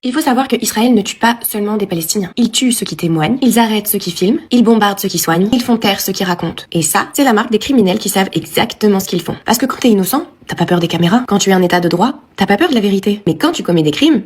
Il faut savoir que Israël ne tue pas seulement des Palestiniens. Ils tuent ceux qui témoignent, ils arrêtent ceux qui filment, ils bombardent ceux qui soignent, ils font taire ceux qui racontent. Et ça, c'est la marque des criminels qui savent exactement ce qu'ils font. Parce que quand t'es innocent, t'as pas peur des caméras. Quand tu es en état de droit, t'as pas peur de la vérité. Mais quand tu commets des crimes,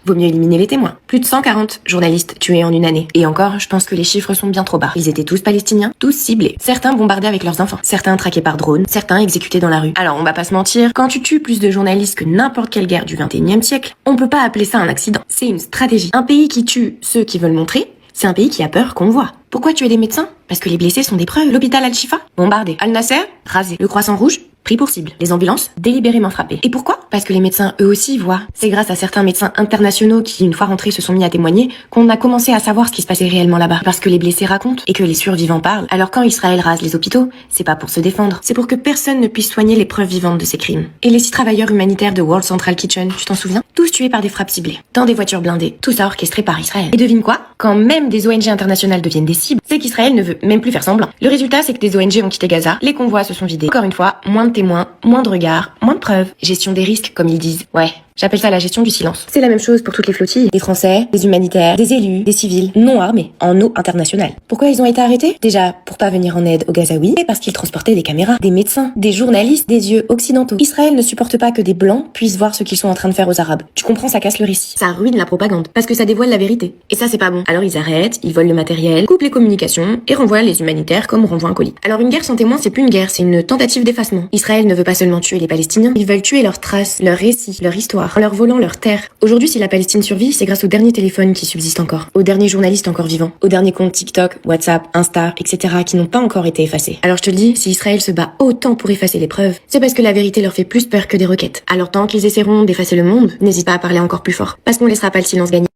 vaut mieux éliminer les témoins. Plus de 140 journalistes tués en une année. Et encore, je pense que les chiffres sont bien trop bas. Ils étaient tous palestiniens, tous ciblés. Certains bombardés avec leurs enfants, certains traqués par drone, certains exécutés dans la rue. Alors on va pas se mentir, quand tu tues plus de journalistes que n'importe quelle guerre du 21e siècle, on peut pas appeler ça un accident. C'est une stratégie. Un pays qui tue ceux qui veulent montrer, c'est un pays qui a peur qu'on voit. Pourquoi tuer des médecins? Parce que les blessés sont des preuves. L'hôpital Al-Shifa, bombardé. Al-Nasser, rasé. Le Croissant Rouge, pris pour cible. Les ambulances, délibérément frappées. Et pourquoi? Parce que les médecins, eux aussi, voient. C'est grâce à certains médecins internationaux qui, une fois rentrés, se sont mis à témoigner, qu'on a commencé à savoir ce qui se passait réellement là-bas. Parce que les blessés racontent et que les survivants parlent. Alors quand Israël rase les hôpitaux, c'est pas pour se défendre. C'est pour que personne ne puisse soigner les preuves vivantes de ces crimes. Et les 6 travailleurs humanitaires de World Central Kitchen, tu t'en souviens? Tous tués par des frappes ciblées. Dans des voitures blindées. Tout ça orchestré par Israël. Et devine quoi? Quand même des ONG internationales deviennent des cibles, c'est qu'Israël ne veut même plus faire semblant. Le résultat, c'est que des ONG ont quitté Gaza, les convois se sont vidés. Encore une fois, moins de témoins, moins de regards, moins de preuves. Gestion des risques, comme ils disent. Ouais. J'appelle ça la gestion du silence. C'est la même chose pour toutes les flottilles. Des Français, des humanitaires, des élus, des civils, non armés, en eau internationale. Pourquoi ils ont été arrêtés? Déjà, pour pas venir en aide aux Gazaouis, et parce qu'ils transportaient des caméras, des médecins, des journalistes, des yeux occidentaux. Israël ne supporte pas que des blancs puissent voir ce qu'ils sont en train de faire aux arabes. Tu comprends, ça casse le récit. Ça ruine la propagande, parce que ça dévoile la vérité. Et ça, c'est pas bon. Alors ils arrêtent, ils volent le matériel, coupent les communications, et renvoient les humanitaires comme on renvoie un colis. Alors une guerre sans témoins, c'est plus une guerre, c'est une tentative d'effacement. Israël ne veut pas seulement tuer les Palestiniens, ils veulent tuer leurs traces, leurs récits, leur histoire, en leur volant leur terre. Aujourd'hui, si la Palestine survit, c'est grâce au dernier téléphone qui subsiste encore, aux derniers journalistes encore vivants, aux derniers comptes TikTok, WhatsApp, Insta, etc. qui n'ont pas encore été effacés. Alors je te le dis, si Israël se bat autant pour effacer les preuves, c'est parce que la vérité leur fait plus peur que des requêtes. Alors tant qu'ils essaieront d'effacer le monde, n'hésite pas à parler encore plus fort, parce qu'on laissera pas le silence gagner.